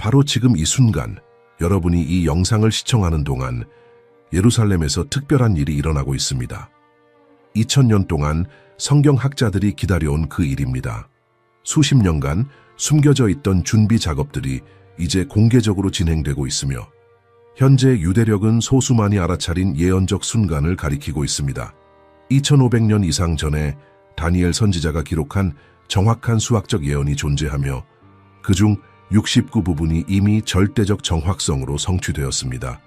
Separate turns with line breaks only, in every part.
바로 지금 이 순간 여러분이 이 영상을 시청하는 동안 예루살렘에서 특별한 일이 일어나고 있습니다. 2000년 동안 성경학자들이 기다려온 그 일입니다. 수십 년간 숨겨져 있던 준비 작업들이 이제 공개적으로 진행되고 있으며 현재 유대력은 소수만이 알아차린 예언적 순간을 가리키고 있습니다. 2500년 이상 전에 다니엘 선지자가 기록한 정확한 수학적 예언이 존재하며 그중 69부분이 이미 절대적 정확성으로 성취되었습니다.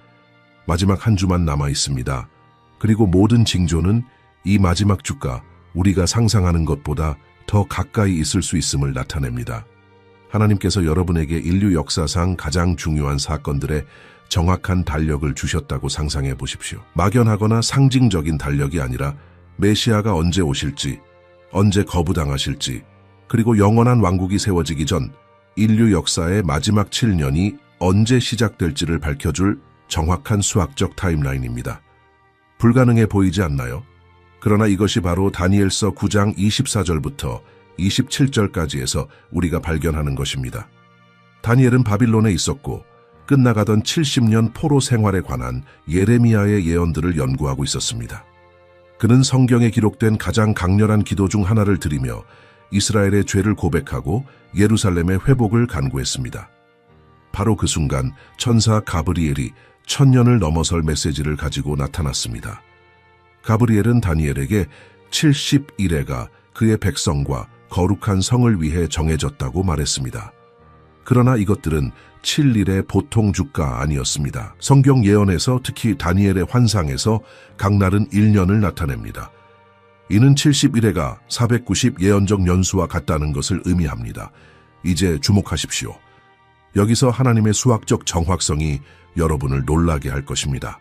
마지막 한 주만 남아 있습니다. 그리고 모든 징조는 이 마지막 주가 우리가 상상하는 것보다 더 가까이 있을 수 있음을 나타냅니다. 하나님께서 여러분에게 인류 역사상 가장 중요한 사건들의 정확한 달력을 주셨다고 상상해 보십시오. 막연하거나 상징적인 달력이 아니라 메시아가 언제 오실지, 언제 거부당하실지, 그리고 영원한 왕국이 세워지기 전 인류 역사의 마지막 7년이 언제 시작될지를 밝혀줄 정확한 수학적 타임라인입니다. 불가능해 보이지 않나요? 그러나 이것이 바로 다니엘서 9장 24절부터 27절까지에서 우리가 발견하는 것입니다. 다니엘은 바빌론에 있었고 끝나가던 70년 포로 생활에 관한 예레미야의 예언들을 연구하고 있었습니다. 그는 성경에 기록된 가장 강렬한 기도 중 하나를 드리며 이스라엘의 죄를 고백하고 예루살렘의 회복을 간구했습니다. 바로 그 순간 천사 가브리엘이 1000년을 넘어설 메시지를 가지고 나타났습니다. 가브리엘은 다니엘에게 70일에가 그의 백성과 거룩한 성을 위해 정해졌다고 말했습니다. 그러나 이것들은 7일의 보통 주가 아니었습니다. 성경 예언에서 특히 다니엘의 환상에서 각 날은 1년을 나타냅니다. 이는 70일에가 490 예언적 연수와 같다는 것을 의미합니다. 이제 주목하십시오. 여기서 하나님의 수학적 정확성이 여러분을 놀라게 할 것입니다.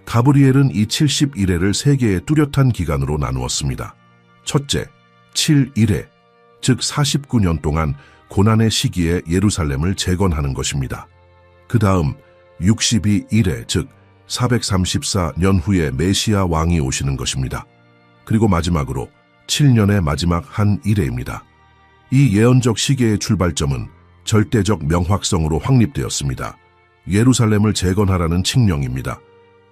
가브리엘은 이 70일에를 3개의 뚜렷한 기간으로 나누었습니다. 첫째, 7일에, 즉 49년 동안 고난의 시기에 예루살렘을 재건하는 것입니다. 그 다음 62일에, 즉 434년 후에 메시아 왕이 오시는 것입니다. 그리고 마지막으로 7년의 마지막 한 일회입니다. 이 예언적 시계의 출발점은 절대적 명확성으로 확립되었습니다. 예루살렘을 재건하라는 칙령입니다.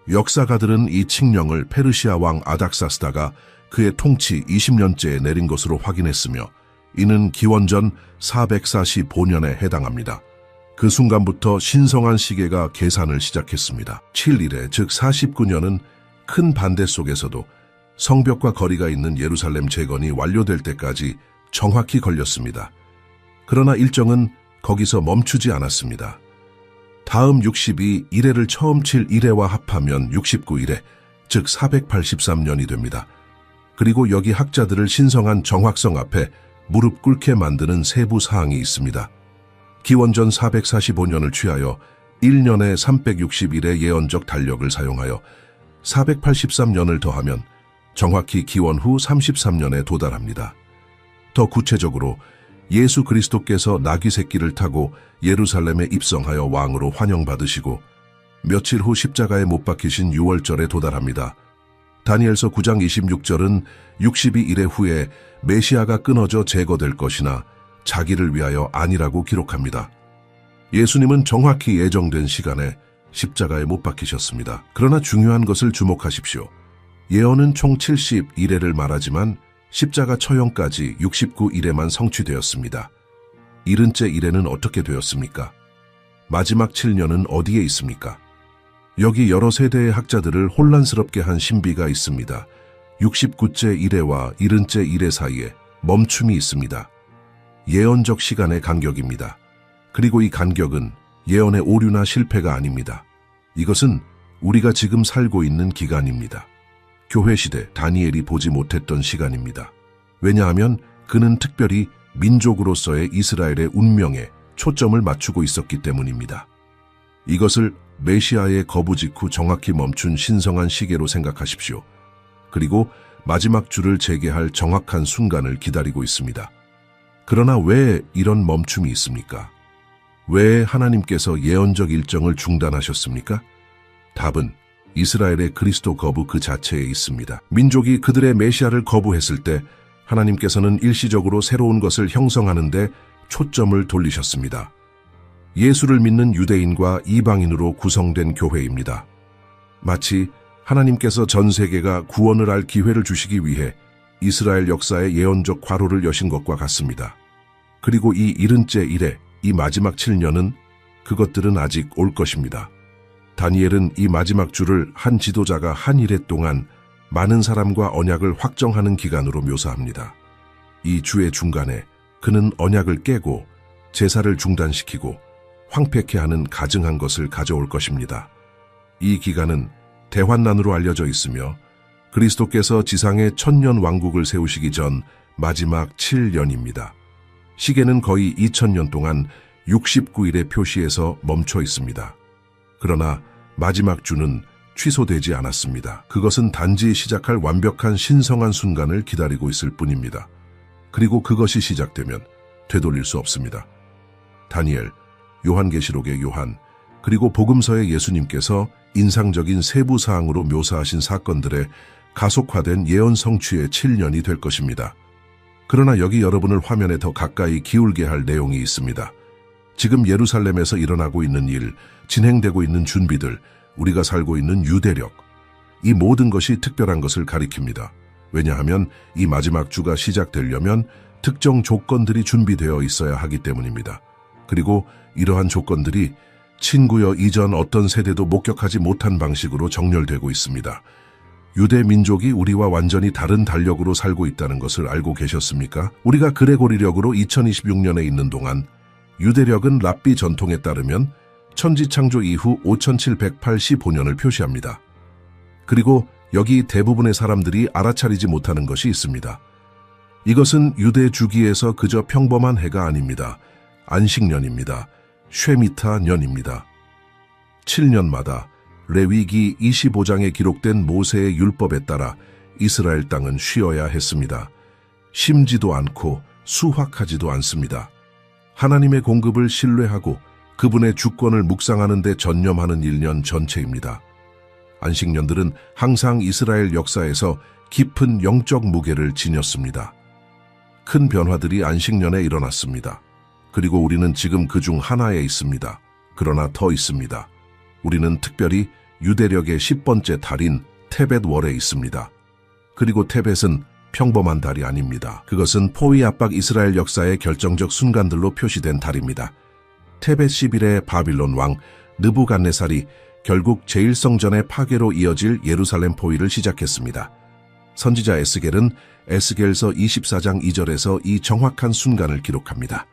역사가들은 이 칙령을 페르시아 왕 아닥사스다가 그의 통치 20년째에 내린 것으로 확인했으며 이는 기원전 445년에 해당합니다. 그 순간부터 신성한 시계가 계산을 시작했습니다. 7일에 즉 49년은 큰 반대 속에서도 성벽과 거리가 있는 예루살렘 재건이 완료될 때까지 정확히 걸렸습니다. 그러나 일정은 거기서 멈추지 않았습니다. 다음 62일에를 처음 7일에와 합하면 69일에, 즉 483년이 됩니다. 그리고 여기 학자들을 신성한 정확성 앞에 무릎 꿇게 만드는 세부 사항이 있습니다. 기원전 445년을 취하여 1년에 360일의 예언적 달력을 사용하여 483년을 더하면 정확히 기원 후 33년에 도달합니다. 더 구체적으로 예수 그리스도께서 나귀 새끼를 타고 예루살렘에 입성하여 왕으로 환영받으시고 며칠 후 십자가에 못 박히신 6월절에 도달합니다. 다니엘서 9장 26절은 62일의 후에 메시아가 끊어져 제거될 것이나 자기를 위하여 아니라고 기록합니다. 예수님은 정확히 예정된 시간에 십자가에 못 박히셨습니다. 그러나 중요한 것을 주목하십시오. 예언은 총 70일에를 말하지만 십자가 처형까지 69일에만 성취되었습니다. 70째 일에는 어떻게 되었습니까? 마지막 7년은 어디에 있습니까? 여기 여러 세대의 학자들을 혼란스럽게 한 신비가 있습니다. 69째 일회와 70째 일회 사이에 멈춤이 있습니다. 예언적 시간의 간격입니다. 그리고 이 간격은 예언의 오류나 실패가 아닙니다. 이것은 우리가 지금 살고 있는 기간입니다. 교회시대 다니엘이 보지 못했던 시간입니다. 왜냐하면 그는 특별히 민족으로서의 이스라엘의 운명에 초점을 맞추고 있었기 때문입니다. 이것을 메시아의 거부 직후 정확히 멈춘 신성한 시계로 생각하십시오. 그리고 마지막 줄을 재개할 정확한 순간을 기다리고 있습니다. 그러나 왜 이런 멈춤이 있습니까? 왜 하나님께서 예언적 일정을 중단하셨습니까? 답은 이스라엘의 그리스도 거부 그 자체에 있습니다. 민족이 그들의 메시아를 거부했을 때 하나님께서는 일시적으로 새로운 것을 형성하는 데 초점을 돌리셨습니다. 예수를 믿는 유대인과 이방인으로 구성된 교회입니다. 마치 하나님께서 전 세계가 구원을 알 기회를 주시기 위해 이스라엘 역사의 예언적 과로를 여신 것과 같습니다. 그리고 이 70째 일에 이 마지막 7년은 그것들은 아직 올 것입니다. 다니엘은 이 마지막 주를 한 지도자가 한 일해 동안 많은 사람과 언약을 확정하는 기간으로 묘사합니다. 이 주의 중간에 그는 언약을 깨고 제사를 중단시키고 황폐케 하는 가증한 것을 가져올 것입니다. 이 기간은 대환난으로 알려져 있으며 그리스도께서 지상에 1000년 왕국을 세우시기 전 마지막 7년입니다. 시계는 거의 2000년 동안 69일의 표시에서 멈춰 있습니다. 그러나 마지막 주는 취소되지 않았습니다. 그것은 단지 시작할 완벽한 신성한 순간을 기다리고 있을 뿐입니다. 그리고 그것이 시작되면 되돌릴 수 없습니다. 다니엘, 요한계시록의 요한, 그리고 복음서의 예수님께서 인상적인 세부 사항으로 묘사하신 사건들의 가속화된 예언 성취의 7년이 될 것입니다. 그러나 여기 여러분을 화면에 더 가까이 기울게 할 내용이 있습니다. 지금 예루살렘에서 일어나고 있는 일, 진행되고 있는 준비들, 우리가 살고 있는 유대력, 이 모든 것이 특별한 것을 가리킵니다. 왜냐하면 이 마지막 주가 시작되려면 특정 조건들이 준비되어 있어야 하기 때문입니다. 그리고 이러한 조건들이 친구여 이전 어떤 세대도 목격하지 못한 방식으로 정렬되고 있습니다. 유대 민족이 우리와 완전히 다른 달력으로 살고 있다는 것을 알고 계셨습니까? 우리가 그레고리력으로 2026년에 있는 동안 유대력은 랍비 전통에 따르면 천지창조 이후 5785년을 표시합니다. 그리고 여기 대부분의 사람들이 알아차리지 못하는 것이 있습니다. 이것은 유대 주기에서 그저 평범한 해가 아닙니다. 안식년입니다. 쉐미타년입니다. 7년마다 레위기 25장에 기록된 모세의 율법에 따라 이스라엘 땅은 쉬어야 했습니다. 심지도 않고 수확하지도 않습니다. 하나님의 공급을 신뢰하고 그분의 주권을 묵상하는 데 전념하는 1년 전체입니다. 안식년들은 항상 이스라엘 역사에서 깊은 영적 무게를 지녔습니다. 큰 변화들이 안식년에 일어났습니다. 그리고 우리는 지금 그중 하나에 있습니다. 그러나 더 있습니다. 우리는 특별히 유대력의 10번째 달인 테벳월에 있습니다. 그리고 테벳은 평범한 달이 아닙니다. 그것은 포위 압박 이스라엘 역사의 결정적 순간들로 표시된 달입니다. 테벳 10일의 바빌론 왕 느부갓네살이 결국 제1성전의 파괴로 이어질 예루살렘 포위를 시작했습니다. 선지자 에스겔은 에스겔서 24장 2절에서 이 정확한 순간을 기록합니다.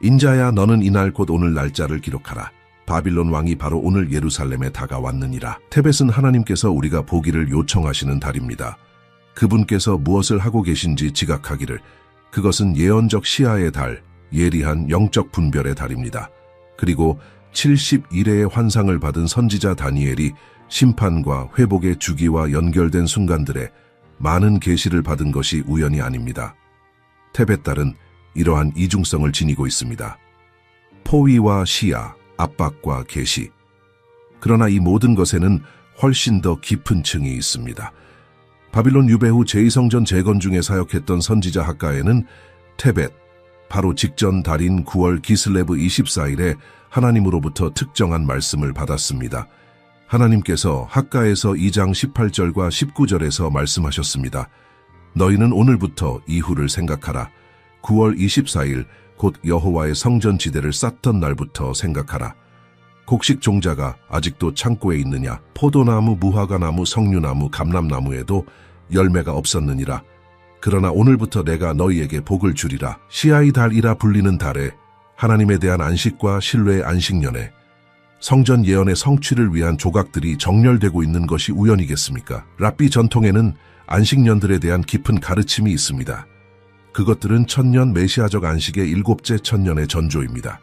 인자야 너는 이날 곧 오늘 날짜를 기록하라. 바빌론 왕이 바로 오늘 예루살렘에 다가왔느니라. 테벳은 하나님께서 우리가 보기를 요청하시는 달입니다. 그분께서 무엇을 하고 계신지 지각하기를, 그것은 예언적 시야의 달, 예리한 영적 분별의 달입니다. 그리고 71회의 환상을 받은 선지자 다니엘이 심판과 회복의 주기와 연결된 순간들에 많은 계시를 받은 것이 우연이 아닙니다. 테벳달은 이러한 이중성을 지니고 있습니다. 포위와 시야, 압박과 계시. 그러나 이 모든 것에는 훨씬 더 깊은 층이 있습니다. 바빌론 유배 후 제2성전 재건 중에 사역했던 선지자 학가에는 테벳, 바로 직전 달인 9월 기슬레브 24일에 하나님으로부터 특정한 말씀을 받았습니다. 하나님께서 학가에서 2장 18절과 19절에서 말씀하셨습니다. 너희는 오늘부터 이후를 생각하라. 9월 24일 곧 여호와의 성전 지대를 쌓던 날부터 생각하라. 곡식 종자가 아직도 창고에 있느냐? 포도나무, 무화과나무, 석류나무, 감람나무에도 열매가 없었느니라. 그러나 오늘부터 내가 너희에게 복을 주리라. 시아의 달이라 불리는 달에 하나님에 대한 안식과 신뢰의 안식년에 성전 예언의 성취를 위한 조각들이 정렬되고 있는 것이 우연이겠습니까? 랍비 전통에는 안식년들에 대한 깊은 가르침이 있습니다. 그것들은 1000년 메시아적 안식의 7째 천년의 전조입니다.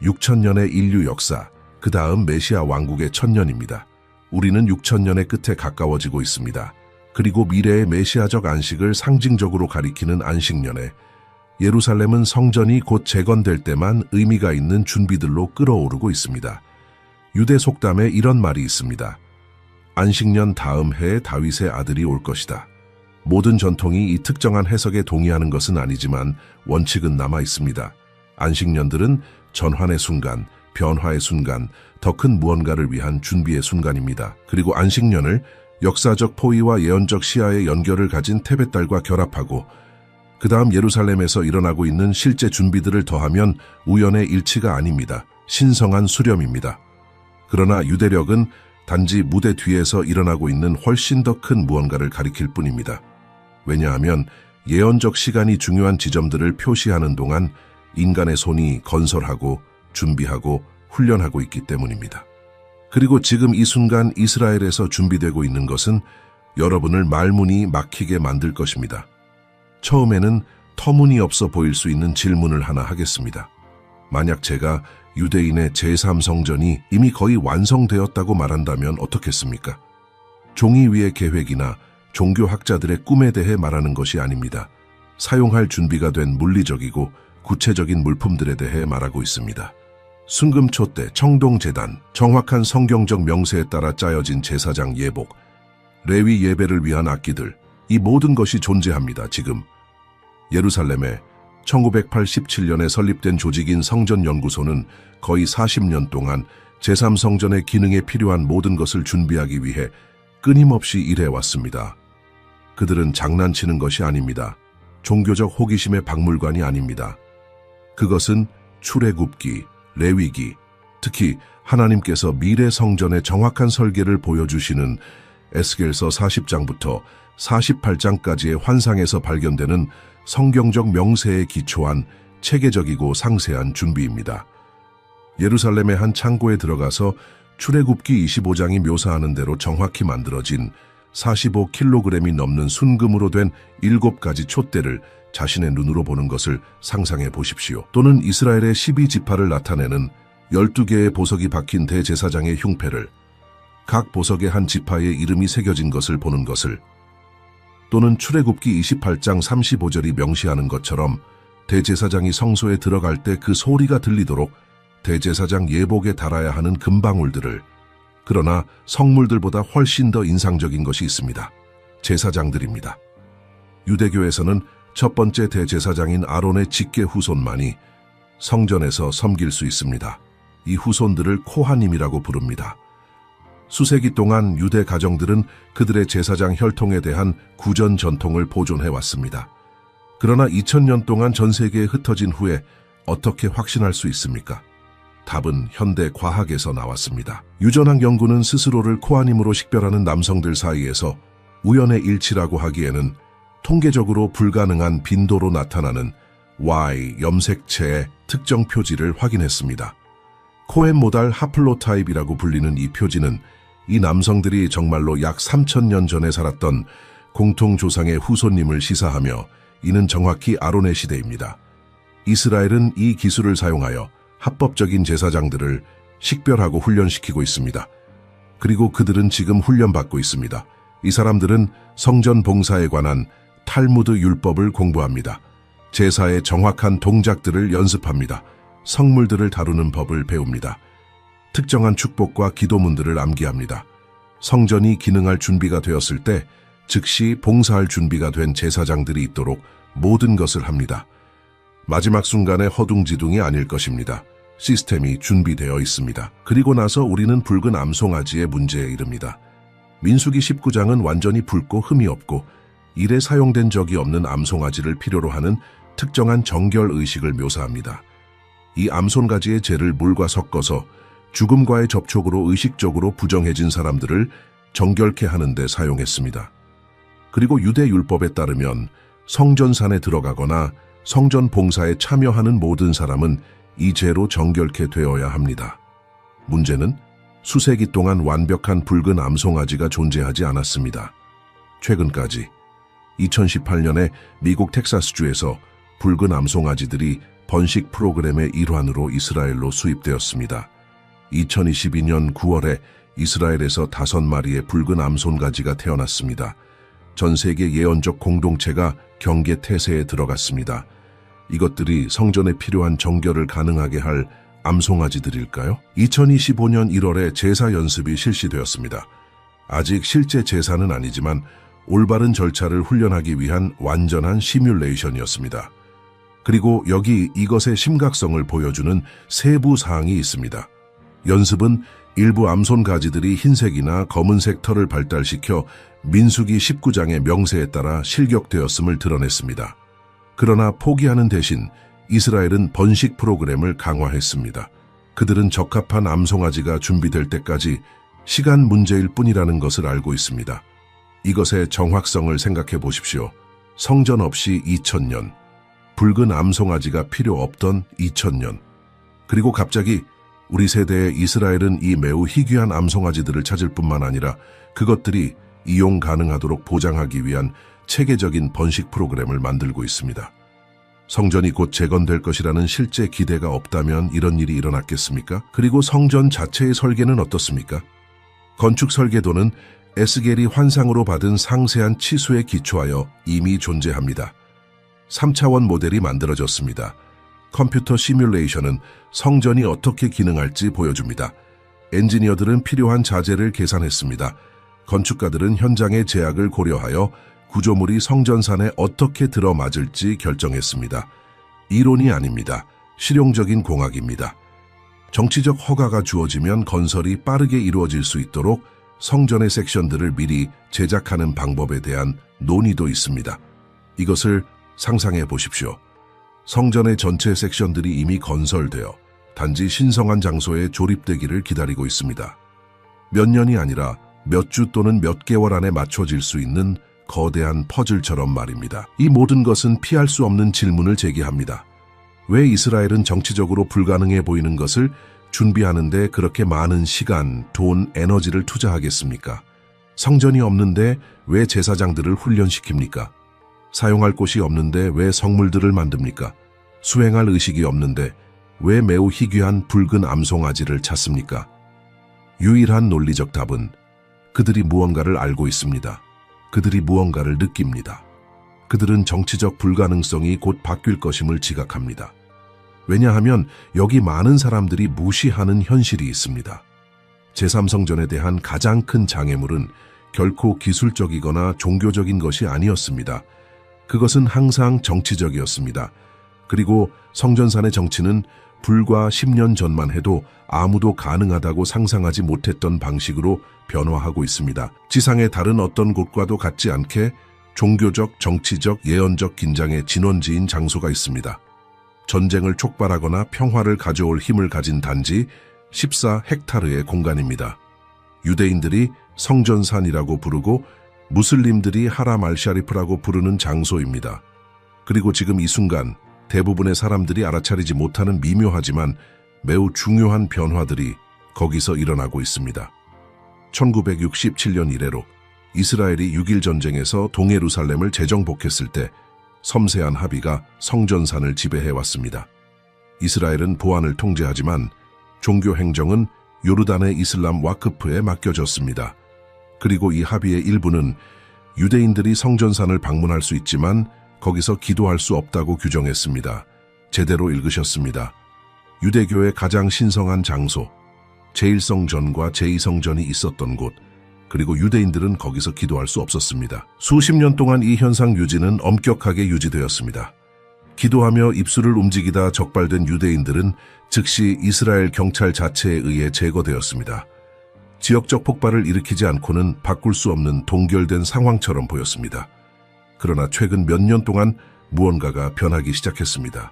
6000년의 인류 역사, 그 다음 메시아 왕국의 1000년입니다. 우리는 6000년의 끝에 가까워지고 있습니다. 그리고 미래의 메시아적 안식을 상징적으로 가리키는 안식년에 예루살렘은 성전이 곧 재건될 때만 의미가 있는 준비들로 끌어오르고 있습니다. 유대 속담에 이런 말이 있습니다. 안식년 다음 해에 다윗의 아들이 올 것이다. 모든 전통이 이 특정한 해석에 동의하는 것은 아니지만 원칙은 남아 있습니다. 안식년들은 전환의 순간, 변화의 순간, 더 큰 무언가를 위한 준비의 순간입니다. 그리고 안식년을 역사적 포위와 예언적 시야의 연결을 가진 테벳달과 결합하고 그 다음 예루살렘에서 일어나고 있는 실제 준비들을 더하면 우연의 일치가 아닙니다. 신성한 수렴입니다. 그러나 유대력은 단지 무대 뒤에서 일어나고 있는 훨씬 더 큰 무언가를 가리킬 뿐입니다. 왜냐하면 예언적 시간이 중요한 지점들을 표시하는 동안 인간의 손이 건설하고 준비하고 훈련하고 있기 때문입니다. 그리고 지금 이 순간 이스라엘에서 준비되고 있는 것은 여러분을 말문이 막히게 만들 것입니다. 처음에는 터무니없어 보일 수 있는 질문을 하나 하겠습니다. 만약 제가 유대인의 제3성전이 이미 거의 완성되었다고 말한다면 어떻겠습니까? 종이 위의 계획이나 종교학자들의 꿈에 대해 말하는 것이 아닙니다. 사용할 준비가 된 물리적이고 구체적인 물품들에 대해 말하고 있습니다. 순금초대, 청동제단, 정확한 성경적 명세에 따라 짜여진 제사장 예복, 레위 예배를 위한 악기들, 이 모든 것이 존재합니다. 지금 예루살렘에 1987년에 설립된 조직인 성전연구소는 거의 40년 동안 제3성전의 기능에 필요한 모든 것을 준비하기 위해 끊임없이 일해왔습니다. 그들은 장난치는 것이 아닙니다. 종교적 호기심의 박물관이 아닙니다. 그것은 출애굽기, 레위기, 특히 하나님께서 미래 성전의 정확한 설계를 보여주시는 에스겔서 40장부터 48장까지의 환상에서 발견되는 성경적 명세에 기초한 체계적이고 상세한 준비입니다. 예루살렘의 한 창고에 들어가서 출애굽기 25장이 묘사하는 대로 정확히 만들어진 45kg이 넘는 순금으로 된 7가지 촛대를 자신의 눈으로 보는 것을 상상해 보십시오. 또는 이스라엘의 12지파를 나타내는 12개의 보석이 박힌 대제사장의 흉패를, 각 보석에 한 지파의 이름이 새겨진 것을 보는 것을, 또는 출애굽기 28장 35절이 명시하는 것처럼 대제사장이 성소에 들어갈 때 그 소리가 들리도록 대제사장 예복에 달아야 하는 금방울들을, 그러나 성물들보다 훨씬 더 인상적인 것이 있습니다. 제사장들입니다. 유대교에서는 첫 번째 대제사장인 아론의 직계 후손만이 성전에서 섬길 수 있습니다. 이 후손들을 코하님이라고 부릅니다. 수세기 동안 유대 가정들은 그들의 제사장 혈통에 대한 구전 전통을 보존해왔습니다. 그러나 2000년 동안 전 세계에 흩어진 후에 어떻게 확신할 수 있습니까? 답은 현대 과학에서 나왔습니다. 유전학 연구는 스스로를 코하님으로 식별하는 남성들 사이에서 우연의 일치라고 하기에는 통계적으로 불가능한 빈도로 나타나는 Y 염색체의 특정 표지를 확인했습니다. 코헨 모달 하플로타입이라고 불리는 이 표지는 이 남성들이 정말로 약 3000년 전에 살았던 공통조상의 후손님을 시사하며 이는 정확히 아론의 시대입니다. 이스라엘은 이 기술을 사용하여 합법적인 제사장들을 식별하고 훈련시키고 있습니다. 그리고 그들은 지금 훈련받고 있습니다. 이 사람들은 성전 봉사에 관한 탈무드 율법을 공부합니다. 제사의 정확한 동작들을 연습합니다. 성물들을 다루는 법을 배웁니다. 특정한 축복과 기도문들을 암기합니다. 성전이 기능할 준비가 되었을 때 즉시 봉사할 준비가 된 제사장들이 있도록 모든 것을 합니다. 마지막 순간의 허둥지둥이 아닐 것입니다. 시스템이 준비되어 있습니다. 그리고 나서 우리는 붉은 암송아지의 문제에 이릅니다. 민수기 19장은 완전히 붉고 흠이 없고 일에 사용된 적이 없는 암송아지를 필요로 하는 특정한 정결 의식을 묘사합니다. 이 암송아지의 재를 물과 섞어서 죽음과의 접촉으로 의식적으로 부정해진 사람들을 정결케 하는 데 사용했습니다. 그리고 유대 율법에 따르면 성전산에 들어가거나 성전 봉사에 참여하는 모든 사람은 이 죄로 정결케 되어야 합니다. 문제는 수세기 동안 완벽한 붉은 암송아지가 존재하지 않았습니다. 최근까지 2018년에 미국 텍사스주에서 붉은 암송아지들이 번식 프로그램의 일환으로 이스라엘로 수입되었습니다. 2022년 9월에 이스라엘에서 5마리의 붉은 암송아지가 태어났습니다. 전 세계 예언적 공동체가 경계 태세에 들어갔습니다. 이것들이 성전에 필요한 정결을 가능하게 할 암송아지들일까요? 2025년 1월에 제사 연습이 실시되었습니다. 아직 실제 제사는 아니지만 올바른 절차를 훈련하기 위한 완전한 시뮬레이션이었습니다. 그리고 여기 이것의 심각성을 보여주는 세부 사항이 있습니다. 연습은 일부 암손 가지들이 흰색이나 검은색 털을 발달시켜 민수기 19장의 명세에 따라 실격되었음을 드러냈습니다. 그러나 포기하는 대신 이스라엘은 번식 프로그램을 강화했습니다. 그들은 적합한 암송아지가 준비될 때까지 시간 문제일 뿐이라는 것을 알고 있습니다. 이것의 정확성을 생각해 보십시오. 성전 없이 2000년, 붉은 암송아지가 필요 없던 2000년, 그리고 갑자기 우리 세대의 이스라엘은 이 매우 희귀한 암송아지들을 찾을 뿐만 아니라 그것들이 이용 가능하도록 보장하기 위한 체계적인 번식 프로그램을 만들고 있습니다. 성전이 곧 재건될 것이라는 실제 기대가 없다면 이런 일이 일어났겠습니까? 그리고 성전 자체의 설계는 어떻습니까? 건축 설계도는 에스겔이 환상으로 받은 상세한 치수에 기초하여 이미 존재합니다. 3차원 모델이 만들어졌습니다. 컴퓨터 시뮬레이션은 성전이 어떻게 기능할지 보여줍니다. 엔지니어들은 필요한 자재를 계산했습니다. 건축가들은 현장의 제약을 고려하여 구조물이 성전산에 어떻게 들어맞을지 결정했습니다. 이론이 아닙니다. 실용적인 공학입니다. 정치적 허가가 주어지면 건설이 빠르게 이루어질 수 있도록 성전의 섹션들을 미리 제작하는 방법에 대한 논의도 있습니다. 이것을 상상해 보십시오. 성전의 전체 섹션들이 이미 건설되어 단지 신성한 장소에 조립되기를 기다리고 있습니다. 몇 년이 아니라 몇 주 또는 몇 개월 안에 맞춰질 수 있는 거대한 퍼즐처럼 말입니다. 이 모든 것은 피할 수 없는 질문을 제기합니다. 왜 이스라엘은 정치적으로 불가능해 보이는 것을 준비하는데 그렇게 많은 시간, 돈, 에너지를 투자하겠습니까? 성전이 없는데 왜 제사장들을 훈련시킵니까? 사용할 곳이 없는데 왜 성물들을 만듭니까? 수행할 의식이 없는데 왜 매우 희귀한 붉은 암송아지를 찾습니까? 유일한 논리적 답은 그들이 무언가를 알고 있습니다. 그들이 무언가를 느낍니다. 그들은 정치적 불가능성이 곧 바뀔 것임을 지각합니다. 왜냐하면 여기 많은 사람들이 무시하는 현실이 있습니다. 제3성전에 대한 가장 큰 장애물은 결코 기술적이거나 종교적인 것이 아니었습니다. 그것은 항상 정치적이었습니다. 그리고 성전산의 정치는 불과 10년 전만 해도 아무도 가능하다고 상상하지 못했던 방식으로 변화하고 있습니다. 지상의 다른 어떤 곳과도 같지 않게 종교적, 정치적, 예언적 긴장의 진원지인 장소가 있습니다. 전쟁을 촉발하거나 평화를 가져올 힘을 가진 단지 14헥타르의 공간입니다. 유대인들이 성전산이라고 부르고 무슬림들이 하람 알샤리프라고 부르는 장소입니다. 그리고 지금 이 순간 대부분의 사람들이 알아차리지 못하는 미묘하지만 매우 중요한 변화들이 거기서 일어나고 있습니다. 1967년 이래로 이스라엘이 6.1 전쟁에서 동예루살렘을 재정복했을 때 섬세한 합의가 성전산을 지배해왔습니다. 이스라엘은 보안을 통제하지만 종교 행정은 요르단의 이슬람 와크프에 맡겨졌습니다. 그리고 이 합의의 일부는 유대인들이 성전산을 방문할 수 있지만 거기서 기도할 수 없다고 규정했습니다. 제대로 읽으셨습니다. 유대교의 가장 신성한 장소, 제1성전과 제2성전이 있었던 곳, 그리고 유대인들은 거기서 기도할 수 없었습니다. 수십 년 동안 이 현상 유지는 엄격하게 유지되었습니다. 기도하며 입술을 움직이다 적발된 유대인들은 즉시 이스라엘 경찰 자체에 의해 제거되었습니다. 지역적 폭발을 일으키지 않고는 바꿀 수 없는 동결된 상황처럼 보였습니다. 그러나 최근 몇 년 동안 무언가가 변하기 시작했습니다.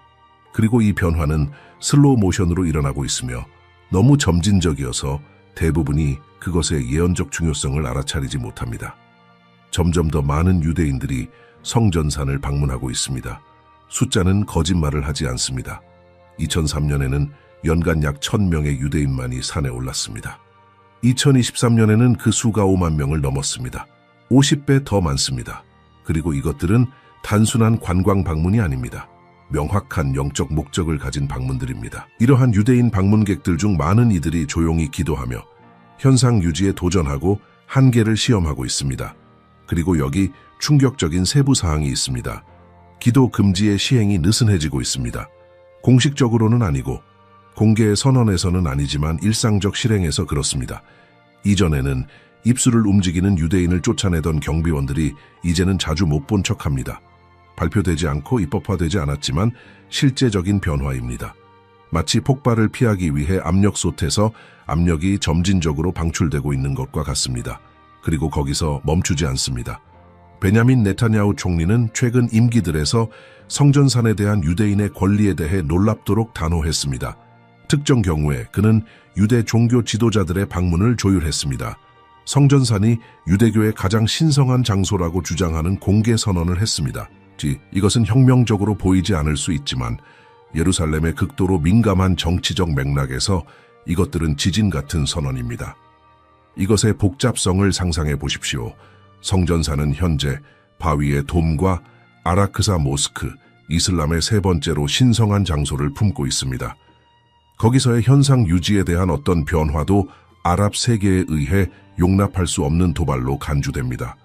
그리고 이 변화는 슬로우 모션으로 일어나고 있으며 너무 점진적이어서 대부분이 그것의 예언적 중요성을 알아차리지 못합니다. 점점 더 많은 유대인들이 성전산을 방문하고 있습니다. 숫자는 거짓말을 하지 않습니다. 2003년에는 연간 약 1000명의 유대인만이 산에 올랐습니다. 2023년에는 그 수가 5만 명을 넘었습니다. 50배 더 많습니다. 그리고 이것들은 단순한 관광 방문이 아닙니다. 명확한 영적 목적을 가진 방문들입니다. 이러한 유대인 방문객들 중 많은 이들이 조용히 기도하며 현상 유지에 도전하고 한계를 시험하고 있습니다. 그리고 여기 충격적인 세부 사항이 있습니다. 기도 금지의 시행이 느슨해지고 있습니다. 공식적으로는 아니고 공개의 선언에서는 아니지만 일상적 실행에서 그렇습니다. 이전에는 입술을 움직이는 유대인을 쫓아내던 경비원들이 이제는 자주 못 본 척합니다. 발표되지 않고 입법화되지 않았지만 실제적인 변화입니다. 마치 폭발을 피하기 위해 압력솥에서 압력이 점진적으로 방출되고 있는 것과 같습니다. 그리고 거기서 멈추지 않습니다. 베냐민 네타냐후 총리는 최근 임기들에서 성전산에 대한 유대인의 권리에 대해 놀랍도록 단호했습니다. 특정 경우에 그는 유대 종교 지도자들의 방문을 조율했습니다. 성전산이 유대교의 가장 신성한 장소라고 주장하는 공개 선언을 했습니다. 이것은 혁명적으로 보이지 않을 수 있지만 예루살렘의 극도로 민감한 정치적 맥락에서 이것들은 지진 같은 선언입니다. 이것의 복잡성을 상상해 보십시오. 성전산은 현재 바위의 돔과 아라크사 모스크, 이슬람의 세 번째로 신성한 장소를 품고 있습니다. 거기서의 현상 유지에 대한 어떤 변화도 아랍 세계에 의해 용납할 수 없는 도발로 간주됩니다.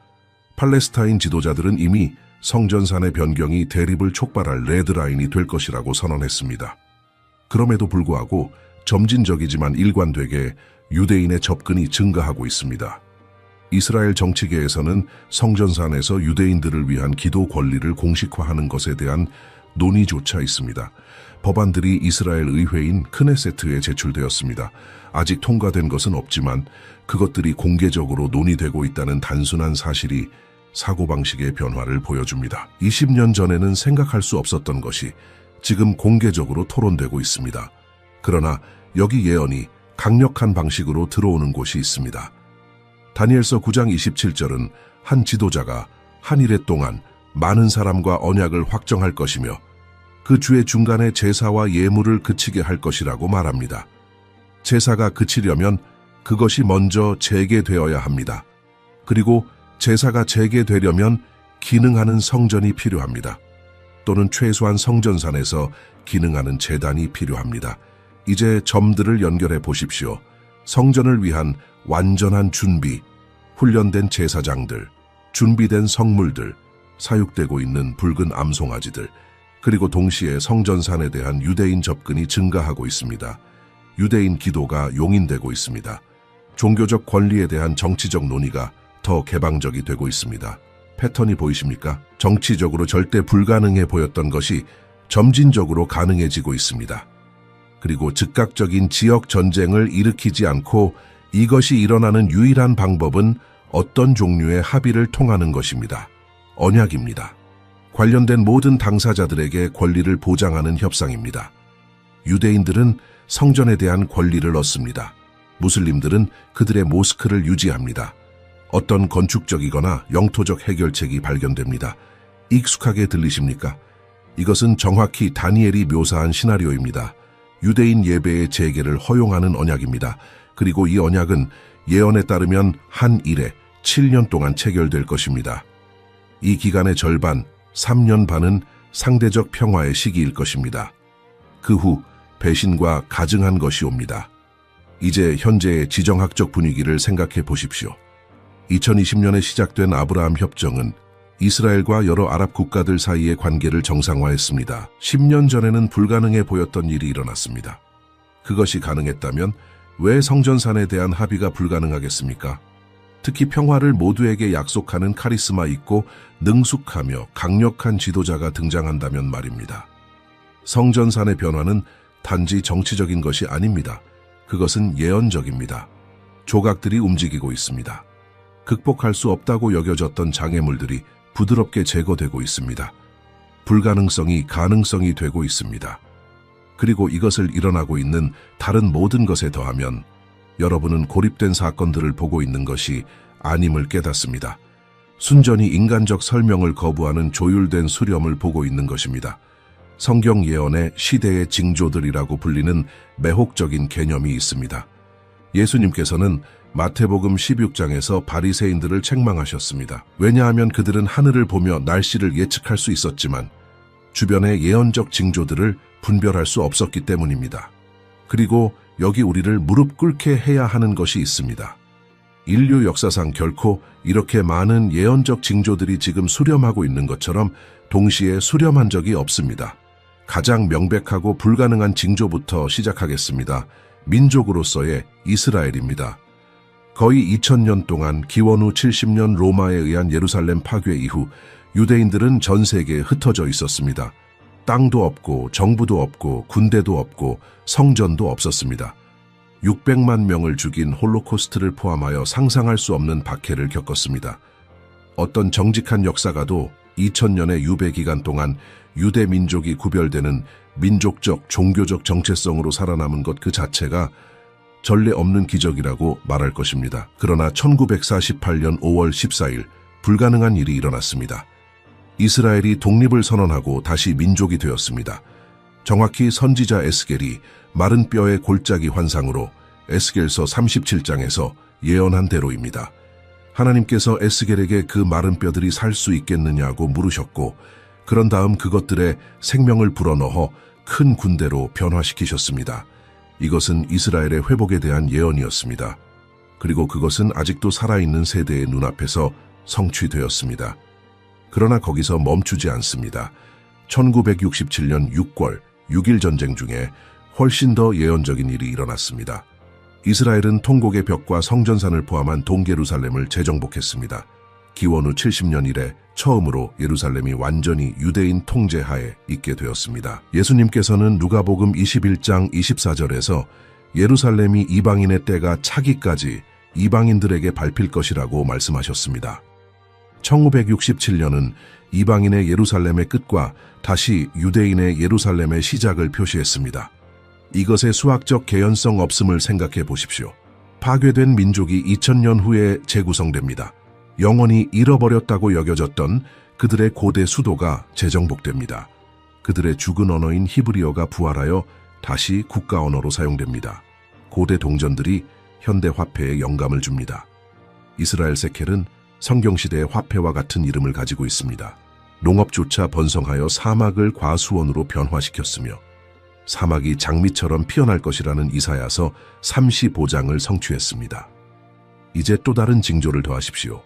팔레스타인 지도자들은 이미 성전산의 변경이 대립을 촉발할 레드라인이 될 것이라고 선언했습니다. 그럼에도 불구하고 점진적이지만 일관되게 유대인의 접근이 증가하고 있습니다. 이스라엘 정치계에서는 성전산에서 유대인들을 위한 기도 권리를 공식화하는 것에 대한 논의조차 있습니다. 법안들이 이스라엘 의회인 크네세트에 제출되었습니다. 아직 통과된 것은 없지만 그것들이 공개적으로 논의되고 있다는 단순한 사실이 사고방식의 변화를 보여줍니다. 20년 전에는 생각할 수 없었던 것이 지금 공개적으로 토론되고 있습니다. 그러나 여기 예언이 강력한 방식으로 들어오는 곳이 있습니다. 다니엘서 9장 27절은 한 지도자가 한 일해 동안 많은 사람과 언약을 확정할 것이며 그 주의 중간에 제사와 예물을 그치게 할 것이라고 말합니다. 제사가 그치려면 그것이 먼저 재개되어야 합니다. 그리고 제사가 재개되려면 기능하는 성전이 필요합니다. 또는 최소한 성전산에서 기능하는 제단이 필요합니다. 이제 점들을 연결해 보십시오. 성전을 위한 완전한 준비, 훈련된 제사장들, 준비된 성물들, 사육되고 있는 붉은 암송아지들, 그리고 동시에 성전산에 대한 유대인 접근이 증가하고 있습니다. 유대인 기도가 용인되고 있습니다. 종교적 권리에 대한 정치적 논의가 더 개방적이 되고 있습니다. 패턴이 보이십니까? 정치적으로 절대 불가능해 보였던 것이 점진적으로 가능해지고 있습니다. 그리고 즉각적인 지역 전쟁을 일으키지 않고 이것이 일어나는 유일한 방법은 어떤 종류의 합의를 통하는 것입니다. 언약입니다. 관련된 모든 당사자들에게 권리를 보장하는 협상입니다. 유대인들은 성전에 대한 권리를 얻습니다. 무슬림들은 그들의 모스크를 유지합니다. 어떤 건축적이거나 영토적 해결책이 발견됩니다. 익숙하게 들리십니까? 이것은 정확히 다니엘이 묘사한 시나리오입니다. 유대인 예배의 재개를 허용하는 언약입니다. 그리고 이 언약은 예언에 따르면 한 일에 7년 동안 체결될 것입니다. 이 기간의 절반, 3년 반은 상대적 평화의 시기일 것입니다. 그 후 배신과 가증한 것이 옵니다. 이제 현재의 지정학적 분위기를 생각해 보십시오. 2020년에 시작된 아브라함 협정은 이스라엘과 여러 아랍 국가들 사이의 관계를 정상화했습니다. 10년 전에는 불가능해 보였던 일이 일어났습니다. 그것이 가능했다면 왜 성전산에 대한 합의가 불가능하겠습니까? 특히 평화를 모두에게 약속하는 카리스마 있고 능숙하며 강력한 지도자가 등장한다면 말입니다. 성전산의 변화는 단지 정치적인 것이 아닙니다. 그것은 예언적입니다. 조각들이 움직이고 있습니다. 극복할 수 없다고 여겨졌던 장애물들이 부드럽게 제거되고 있습니다. 불가능성이 가능성이 되고 있습니다. 그리고 이것을 일어나고 있는 다른 모든 것에 더하면 여러분은 고립된 사건들을 보고 있는 것이 아님을 깨닫습니다. 순전히 인간적 설명을 거부하는 조율된 수렴을 보고 있는 것입니다. 성경 예언의 시대의 징조들이라고 불리는 매혹적인 개념이 있습니다. 예수님께서는 마태복음 16장에서 바리새인들을 책망하셨습니다. 왜냐하면 그들은 하늘을 보며 날씨를 예측할 수 있었지만 주변의 예언적 징조들을 분별할 수 없었기 때문입니다. 그리고 여기 우리를 무릎 꿇게 해야 하는 것이 있습니다. 인류 역사상 결코 이렇게 많은 예언적 징조들이 지금 수렴하고 있는 것처럼 동시에 수렴한 적이 없습니다. 가장 명백하고 불가능한 징조부터 시작하겠습니다. 민족으로서의 이스라엘입니다. 거의 2000년 동안 기원 후 70년 로마에 의한 예루살렘 파괴 이후 유대인들은 전 세계에 흩어져 있었습니다. 땅도 없고 정부도 없고 군대도 없고 성전도 없었습니다. 600만 명을 죽인 홀로코스트를 포함하여 상상할 수 없는 박해를 겪었습니다. 어떤 정직한 역사가도 2000년의 유배 기간 동안 유대 민족이 구별되는 민족적, 종교적 정체성으로 살아남은 것 그 자체가 전례 없는 기적이라고 말할 것입니다. 그러나 1948년 5월 14일 불가능한 일이 일어났습니다. 이스라엘이 독립을 선언하고 다시 민족이 되었습니다. 정확히 선지자 에스겔이 마른 뼈의 골짜기 환상으로 에스겔서 37장에서 예언한 대로입니다. 하나님께서 에스겔에게 그 마른 뼈들이 살 수 있겠느냐고 물으셨고 그런 다음 그것들에 생명을 불어넣어 큰 군대로 변화시키셨습니다. 이것은 이스라엘의 회복에 대한 예언이었습니다. 그리고 그것은 아직도 살아있는 세대의 눈앞에서 성취되었습니다. 그러나 거기서 멈추지 않습니다. 1967년 6월 6일 전쟁 중에 훨씬 더 예언적인 일이 일어났습니다. 이스라엘은 통곡의 벽과 성전산을 포함한 동예루살렘을 재정복했습니다. 기원 후 70년 이래 처음으로 예루살렘이 완전히 유대인 통제하에 있게 되었습니다. 예수님께서는 누가복음 21장 24절에서 예루살렘이 이방인의 때가 차기까지 이방인들에게 밟힐 것이라고 말씀하셨습니다. 1967년은 이방인의 예루살렘의 끝과 다시 유대인의 예루살렘의 시작을 표시했습니다. 이것의 수학적 개연성 없음을 생각해 보십시오. 파괴된 민족이 2000년 후에 재구성됩니다. 영원히 잃어버렸다고 여겨졌던 그들의 고대 수도가 재정복됩니다. 그들의 죽은 언어인 히브리어가 부활하여 다시 국가 언어로 사용됩니다. 고대 동전들이 현대 화폐에 영감을 줍니다. 이스라엘 세켈은 성경시대의 화폐와 같은 이름을 가지고 있습니다. 농업조차 번성하여 사막을 과수원으로 변화시켰으며 사막이 장미처럼 피어날 것이라는 이사야서 35장을 성취했습니다. 이제 또 다른 징조를 더하십시오.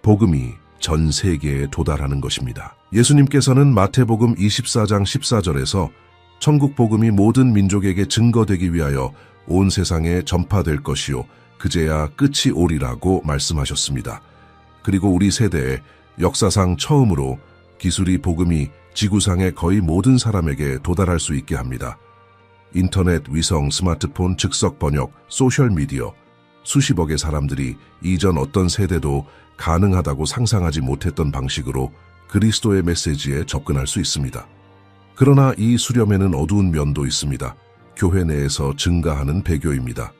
복음이 전 세계에 도달하는 것입니다. 예수님께서는 마태복음 24장 14절에서 천국 복음이 모든 민족에게 증거되기 위하여 온 세상에 전파될 것이요 그제야 끝이 오리라고 말씀하셨습니다. 그리고 우리 세대에 역사상 처음으로 기술이 복음이 지구상의 거의 모든 사람에게 도달할 수 있게 합니다. 인터넷, 위성, 스마트폰, 즉석 번역, 소셜미디어, 수십억의 사람들이 이전 어떤 세대도 가능하다고 상상하지 못했던 방식으로 그리스도의 메시지에 접근할 수 있습니다. 그러나 이 수렴에는 어두운 면도 있습니다. 교회 내에서 증가하는 배교입니다.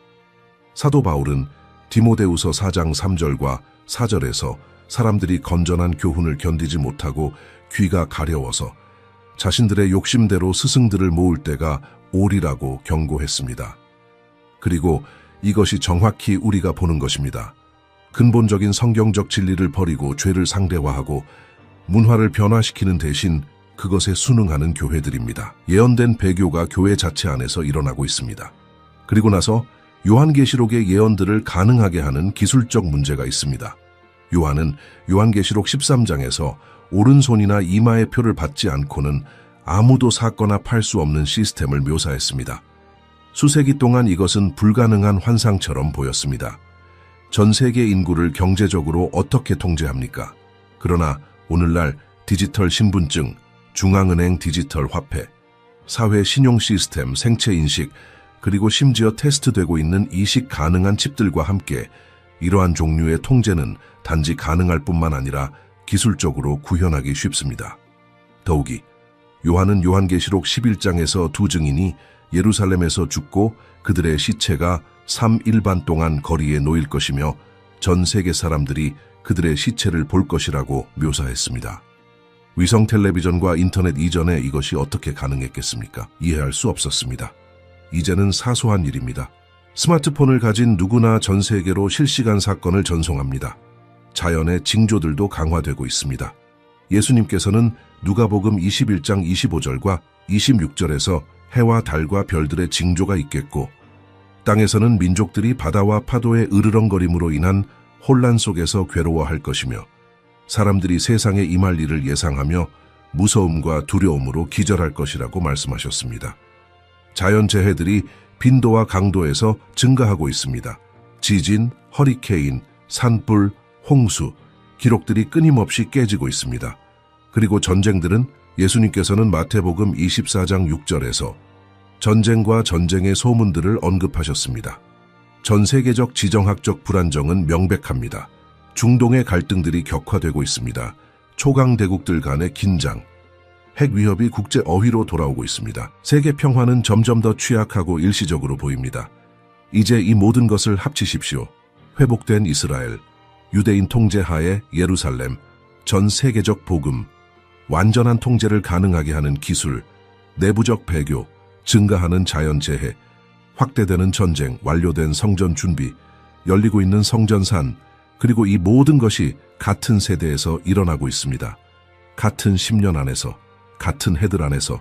사도 바울은 디모데후서 4장 3절과 4절에서 사람들이 건전한 교훈을 견디지 못하고 귀가 가려워서 자신들의 욕심대로 스승들을 모을 때가 오리라고 경고했습니다. 그리고 이것이 정확히 우리가 보는 것입니다. 근본적인 성경적 진리를 버리고 죄를 상대화하고 문화를 변화시키는 대신 그것에 순응하는 교회들입니다. 예언된 배교가 교회 자체 안에서 일어나고 있습니다. 그리고 나서 요한계시록의 예언들을 가능하게 하는 기술적 문제가 있습니다. 요한은 요한계시록 13장에서 오른손이나 이마의 표를 받지 않고는 아무도 사거나 팔 수 없는 시스템을 묘사했습니다. 수세기 동안 이것은 불가능한 환상처럼 보였습니다. 전 세계 인구를 경제적으로 어떻게 통제합니까? 그러나 오늘날 디지털 신분증, 중앙은행 디지털 화폐, 사회 신용 시스템, 생체 인식, 그리고 심지어 테스트되고 있는 이식 가능한 칩들과 함께 이러한 종류의 통제는 단지 가능할 뿐만 아니라 기술적으로 구현하기 쉽습니다. 더욱이 요한은 요한계시록 11장에서 두 증인이 예루살렘에서 죽고 그들의 시체가 3일반 동안 거리에 놓일 것이며 전 세계 사람들이 그들의 시체를 볼 것이라고 묘사했습니다. 위성 텔레비전과 인터넷 이전에 이것이 어떻게 가능했겠습니까? 이해할 수 없었습니다. 이제는 사소한 일입니다. 스마트폰을 가진 누구나 전 세계로 실시간 사건을 전송합니다. 자연의 징조들도 강화되고 있습니다. 예수님께서는 누가복음 21장 25절과 26절에서 해와 달과 별들의 징조가 있겠고 땅에서는 민족들이 바다와 파도의 으르렁거림으로 인한 혼란 속에서 괴로워할 것이며 사람들이 세상에 임할 일을 예상하며 무서움과 두려움으로 기절할 것이라고 말씀하셨습니다. 자연재해들이 빈도와 강도에서 증가하고 있습니다. 지진, 허리케인, 산불, 홍수, 기록들이 끊임없이 깨지고 있습니다. 그리고 전쟁들은 예수님께서는 마태복음 24장 6절에서 전쟁과 전쟁의 소문들을 언급하셨습니다. 전 세계적 지정학적 불안정은 명백합니다. 중동의 갈등들이 격화되고 있습니다. 초강 대국들 간의 긴장, 핵 위협이 국제 어휘로 돌아오고 있습니다. 세계 평화는 점점 더 취약하고 일시적으로 보입니다. 이제 이 모든 것을 합치십시오. 회복된 이스라엘, 유대인 통제 하에 예루살렘, 전 세계적 복음, 완전한 통제를 가능하게 하는 기술, 내부적 배교, 증가하는 자연재해, 확대되는 전쟁, 완료된 성전 준비, 열리고 있는 성전산, 그리고 이 모든 것이 같은 세대에서 일어나고 있습니다. 같은 10년 안에서, 같은 해들 안에서.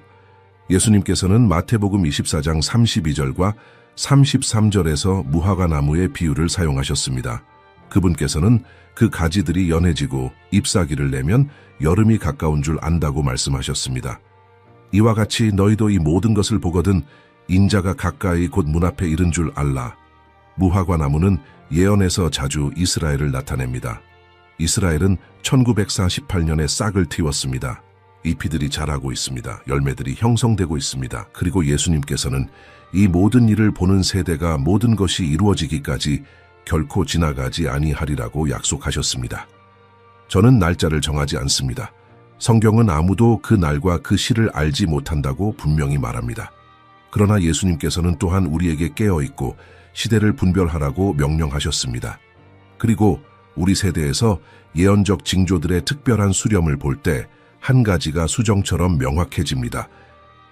예수님께서는 마태복음 24장 32절과 33절에서 무화과 나무의 비유를 사용하셨습니다. 그분께서는 그 가지들이 연해지고 잎사귀를 내면 여름이 가까운 줄 안다고 말씀하셨습니다. 이와 같이 너희도 이 모든 것을 보거든 인자가 가까이 곧 문 앞에 이른 줄 알라. 무화과 나무는 예언에서 자주 이스라엘을 나타냅니다. 이스라엘은 1948년에 싹을 틔웠습니다. 잎이들이 자라고 있습니다. 열매들이 형성되고 있습니다. 그리고 예수님께서는 이 모든 일을 보는 세대가 모든 것이 이루어지기까지 결코 지나가지 아니하리라고 약속하셨습니다. 저는 날짜를 정하지 않습니다. 성경은 아무도 그 날과 그 시를 알지 못한다고 분명히 말합니다. 그러나 예수님께서는 또한 우리에게 깨어있고 시대를 분별하라고 명령하셨습니다. 그리고 우리 세대에서 예언적 징조들의 특별한 수렴을 볼 때 한 가지가 수정처럼 명확해집니다.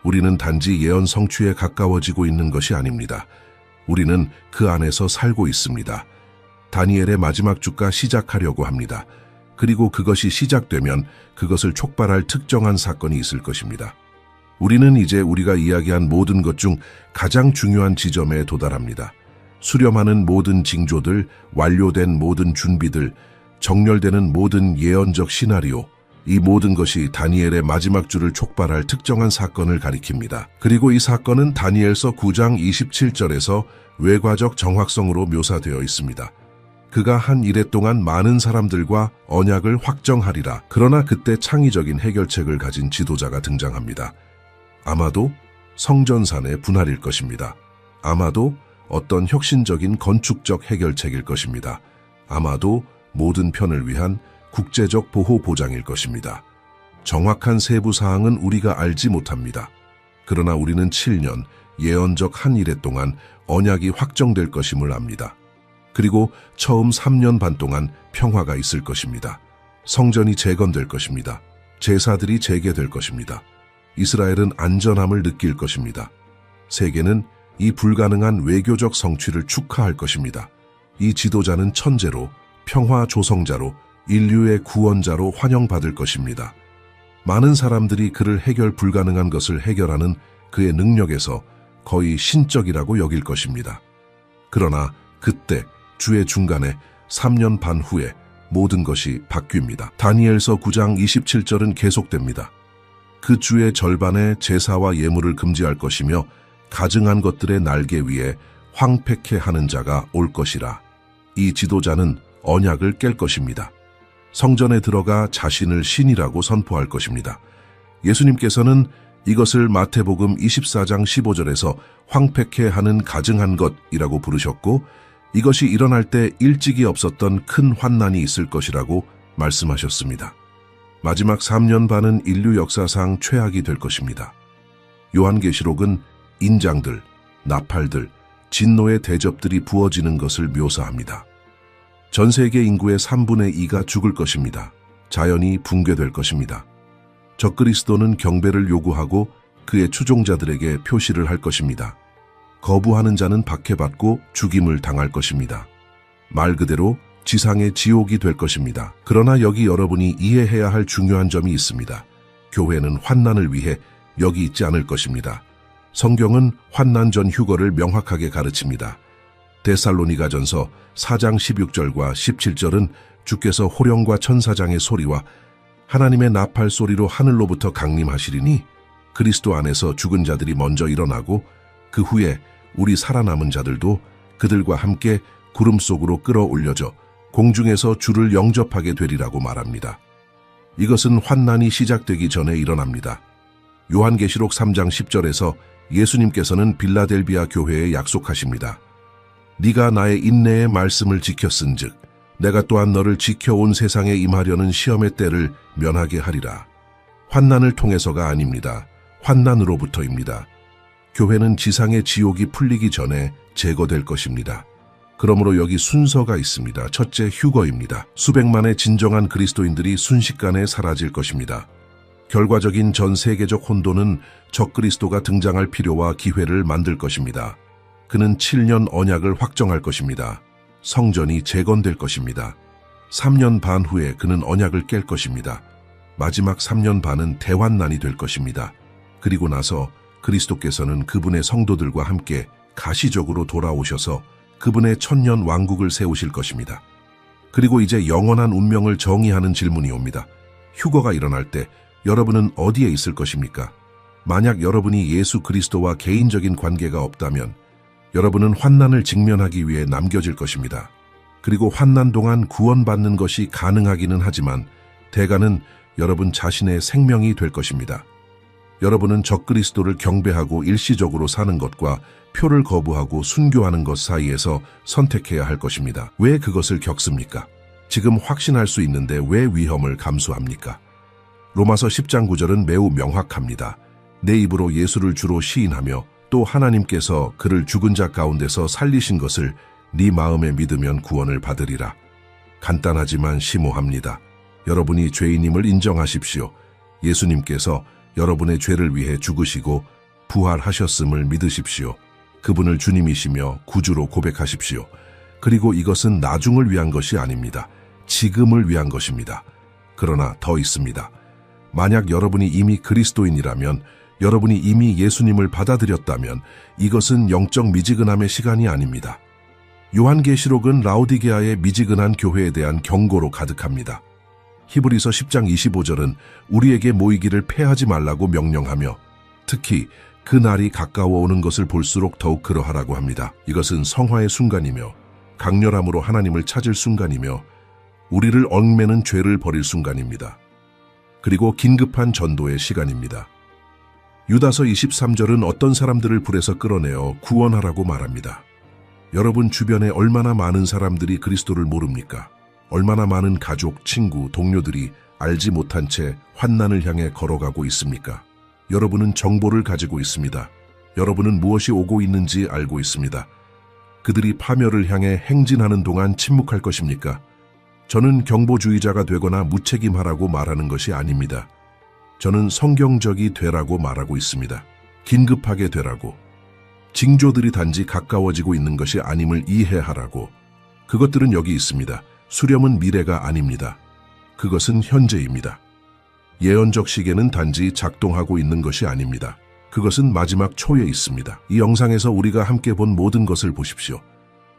우리는 단지 예언 성취에 가까워지고 있는 것이 아닙니다. 우리는 그 안에서 살고 있습니다. 다니엘의 마지막 주가 시작하려고 합니다. 그리고 그것이 시작되면 그것을 촉발할 특정한 사건이 있을 것입니다. 우리는 이제 우리가 이야기한 모든 것 중 가장 중요한 지점에 도달합니다. 수렴하는 모든 징조들, 완료된 모든 준비들, 정렬되는 모든 예언적 시나리오, 이 모든 것이 다니엘의 마지막 주를 촉발할 특정한 사건을 가리킵니다. 그리고 이 사건은 다니엘서 9장 27절에서 외과적 정확성으로 묘사되어 있습니다. 그가 한 이래 동안 많은 사람들과 언약을 확정하리라. 그러나 그때 창의적인 해결책을 가진 지도자가 등장합니다. 아마도 성전산의 분할일 것입니다. 아마도 어떤 혁신적인 건축적 해결책일 것입니다. 아마도 모든 편을 위한 국제적 보호 보장일 것입니다. 정확한 세부 사항은 우리가 알지 못합니다. 그러나 우리는 7년 예언적 한 이래 동안 언약이 확정될 것임을 압니다. 그리고 처음 3년 반 동안 평화가 있을 것입니다. 성전이 재건될 것입니다. 제사들이 재개될 것입니다. 이스라엘은 안전함을 느낄 것입니다. 세계는 이 불가능한 외교적 성취를 축하할 것입니다. 이 지도자는 천재로, 평화 조성자로, 인류의 구원자로 환영받을 것입니다. 많은 사람들이 그를 해결 불가능한 것을 해결하는 그의 능력에서 거의 신적이라고 여길 것입니다. 그러나 그때 주의 중간에 3년 반 후에 모든 것이 바뀝니다. 다니엘서 9장 27절은 계속됩니다. 그 주의 절반에 제사와 예물을 금지할 것이며 가증한 것들의 날개 위에 황폐케 하는 자가 올 것이라. 이 지도자는 언약을 깰 것입니다. 성전에 들어가 자신을 신이라고 선포할 것입니다. 예수님께서는 이것을 마태복음 24장 15절에서 황폐케 하는 가증한 것이라고 부르셨고 이것이 일어날 때 일찍이 없었던 큰 환난이 있을 것이라고 말씀하셨습니다. 마지막 3년 반은 인류 역사상 최악이 될 것입니다. 요한계시록은 인장들, 나팔들, 진노의 대접들이 부어지는 것을 묘사합니다. 전 세계 인구의 3분의 2가 죽을 것입니다. 자연이 붕괴될 것입니다. 적그리스도는 경배를 요구하고 그의 추종자들에게 표시를 할 것입니다. 거부하는 자는 박해받고 죽임을 당할 것입니다. 말 그대로 지상의 지옥이 될 것입니다. 그러나 여기 여러분이 이해해야 할 중요한 점이 있습니다. 교회는 환난을 위해 여기 있지 않을 것입니다. 성경은 환난 전 휴거를 명확하게 가르칩니다. 데살로니가전서 4장 16절과 17절은 주께서 호령과 천사장의 소리와 하나님의 나팔 소리로 하늘로부터 강림하시리니 그리스도 안에서 죽은 자들이 먼저 일어나고 그 후에 우리 살아남은 자들도 그들과 함께 구름 속으로 끌어올려져 공중에서 주를 영접하게 되리라고 말합니다. 이것은 환난이 시작되기 전에 일어납니다. 요한계시록 3장 10절에서 예수님께서는 빌라델비아 교회에 약속하십니다. 네가 나의 인내의 말씀을 지켰은즉 내가 또한 너를 지켜온 세상에 임하려는 시험의 때를 면하게 하리라. 환난을 통해서가 아닙니다. 환난으로부터입니다. 교회는 지상의 지옥이 풀리기 전에 제거될 것입니다. 그러므로 여기 순서가 있습니다. 첫째, 휴거입니다. 수백만의 진정한 그리스도인들이 순식간에 사라질 것입니다. 결과적인 전 세계적 혼돈은 적그리스도가 등장할 필요와 기회를 만들 것입니다. 그는 7년 언약을 확정할 것입니다. 성전이 재건될 것입니다. 3년 반 후에 그는 언약을 깰 것입니다. 마지막 3년 반은 대환난이 될 것입니다. 그리고 나서 그리스도께서는 그분의 성도들과 함께 가시적으로 돌아오셔서 그분의 천년 왕국을 세우실 것입니다. 그리고 이제 영원한 운명을 정의하는 질문이 옵니다. 휴거가 일어날 때 여러분은 어디에 있을 것입니까? 만약 여러분이 예수 그리스도와 개인적인 관계가 없다면 여러분은 환난을 직면하기 위해 남겨질 것입니다. 그리고 환난 동안 구원받는 것이 가능하기는 하지만 대가는 여러분 자신의 생명이 될 것입니다. 여러분은 적그리스도를 경배하고 일시적으로 사는 것과 표를 거부하고 순교하는 것 사이에서 선택해야 할 것입니다. 왜 그것을 겪습니까? 지금 확신할 수 있는데 왜 위험을 감수합니까? 로마서 10장 9절은 매우 명확합니다. 내 입으로 예수를 주로 시인하며 또 하나님께서 그를 죽은 자 가운데서 살리신 것을 네 마음에 믿으면 구원을 받으리라. 간단하지만 심오합니다. 여러분이 죄인임을 인정하십시오. 예수님께서 여러분의 죄를 위해 죽으시고 부활하셨음을 믿으십시오. 그분을 주님이시며 구주로 고백하십시오. 그리고 이것은 나중을 위한 것이 아닙니다. 지금을 위한 것입니다. 그러나 더 있습니다. 만약 여러분이 이미 그리스도인이라면, 여러분이 이미 예수님을 받아들였다면 이것은 영적 미지근함의 시간이 아닙니다. 요한계시록은 라오디게아의 미지근한 교회에 대한 경고로 가득합니다. 히브리서 10장 25절은 우리에게 모이기를 패하지 말라고 명령하며 특히 그 날이 가까워 오는 것을 볼수록 더욱 그러하라고 합니다. 이것은 성화의 순간이며 강렬함으로 하나님을 찾을 순간이며 우리를 얽매는 죄를 버릴 순간입니다. 그리고 긴급한 전도의 시간입니다. 유다서 23절은 어떤 사람들을 불에서 끌어내어 구원하라고 말합니다. 여러분 주변에 얼마나 많은 사람들이 그리스도를 모릅니까? 얼마나 많은 가족, 친구, 동료들이 알지 못한 채 환난을 향해 걸어가고 있습니까? 여러분은 정보를 가지고 있습니다. 여러분은 무엇이 오고 있는지 알고 있습니다. 그들이 파멸을 향해 행진하는 동안 침묵할 것입니까? 저는 경보주의자가 되거나 무책임하라고 말하는 것이 아닙니다. 저는 성경적이 되라고 말하고 있습니다. 긴급하게 되라고. 징조들이 단지 가까워지고 있는 것이 아님을 이해하라고. 그것들은 여기 있습니다. 수렴은 미래가 아닙니다. 그것은 현재입니다. 예언적 시계는 단지 작동하고 있는 것이 아닙니다. 그것은 마지막 초에 있습니다. 이 영상에서 우리가 함께 본 모든 것을 보십시오.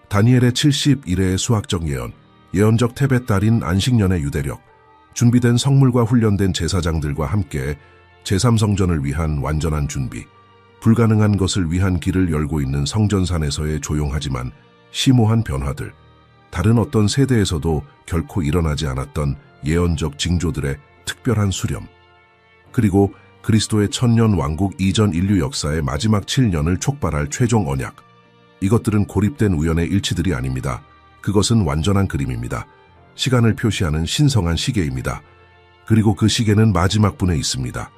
다니엘의 71회의 수학적 예언, 예언적 탭의 딸인 안식년의 유대력, 준비된 성물과 훈련된 제사장들과 함께 제3성전을 위한 완전한 준비, 불가능한 것을 위한 길을 열고 있는 성전산에서의 조용하지만 심오한 변화들, 다른 어떤 세대에서도 결코 일어나지 않았던 예언적 징조들의 특별한 수렴, 그리고 그리스도의 천년 왕국 이전 인류 역사의 마지막 7년을 촉발할 최종 언약. 이것들은 고립된 우연의 일치들이 아닙니다. 그것은 완전한 그림입니다. 시간을 표시하는 신성한 시계입니다. 그리고 그 시계는 마지막 분에 있습니다.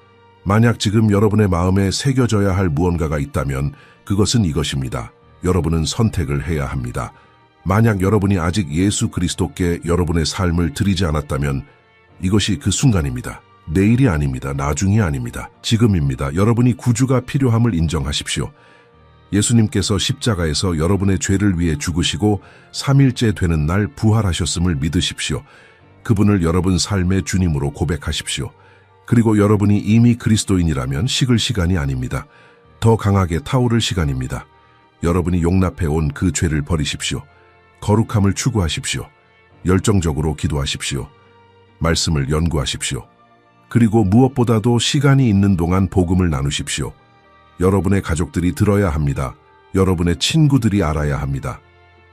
만약 지금 여러분의 마음에 새겨져야 할 무언가가 있다면 그것은 이것입니다. 여러분은 선택을 해야 합니다. 만약 여러분이 아직 예수 그리스도께 여러분의 삶을 드리지 않았다면 이것이 그 순간입니다. 내일이 아닙니다. 나중이 아닙니다. 지금입니다. 여러분이 구주가 필요함을 인정하십시오. 예수님께서 십자가에서 여러분의 죄를 위해 죽으시고 3일째 되는 날 부활하셨음을 믿으십시오. 그분을 여러분 삶의 주님으로 고백하십시오. 그리고 여러분이 이미 그리스도인이라면 식을 시간이 아닙니다. 더 강하게 타오를 시간입니다. 여러분이 용납해온 그 죄를 버리십시오. 거룩함을 추구하십시오. 열정적으로 기도하십시오. 말씀을 연구하십시오. 그리고 무엇보다도 시간이 있는 동안 복음을 나누십시오. 여러분의 가족들이 들어야 합니다. 여러분의 친구들이 알아야 합니다.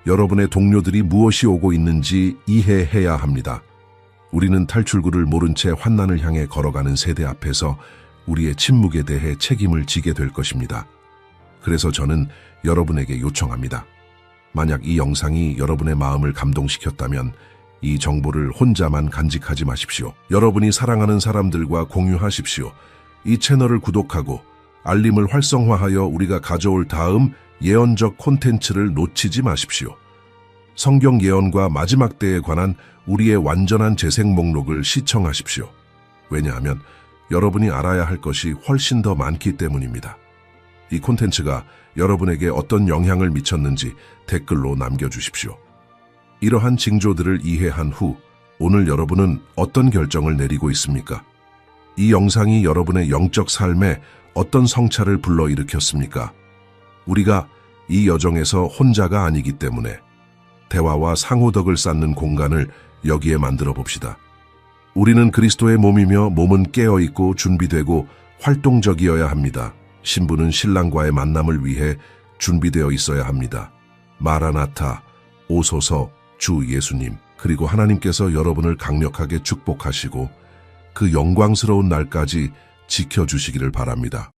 여러분의 동료들이 무엇이 오고 있는지 이해해야 합니다. 우리는 탈출구를 모른 채 환난을 향해 걸어가는 세대 앞에서 우리의 침묵에 대해 책임을 지게 될 것입니다. 그래서 저는 여러분에게 요청합니다. 만약 이 영상이 여러분의 마음을 감동시켰다면 이 정보를 혼자만 간직하지 마십시오. 여러분이 사랑하는 사람들과 공유하십시오. 이 채널을 구독하고 알림을 활성화하여 우리가 가져올 다음 예언적 콘텐츠를 놓치지 마십시오. 성경 예언과 마지막 때에 관한 우리의 완전한 재생 목록을 시청하십시오. 왜냐하면 여러분이 알아야 할 것이 훨씬 더 많기 때문입니다. 이 콘텐츠가 여러분에게 어떤 영향을 미쳤는지 댓글로 남겨주십시오. 이러한 징조들을 이해한 후 오늘 여러분은 어떤 결정을 내리고 있습니까? 이 영상이 여러분의 영적 삶에 어떤 성찰을 불러일으켰습니까? 우리가 이 여정에서 혼자가 아니기 때문에 대화와 상호덕을 쌓는 공간을 여기에 만들어 봅시다. 우리는 그리스도의 몸이며 몸은 깨어있고 준비되고 활동적이어야 합니다. 신부는 신랑과의 만남을 위해 준비되어 있어야 합니다. 마라나타, 오소서, 주 예수님, 그리고 하나님께서 여러분을 강력하게 축복하시고 그 영광스러운 날까지 지켜주시기를 바랍니다.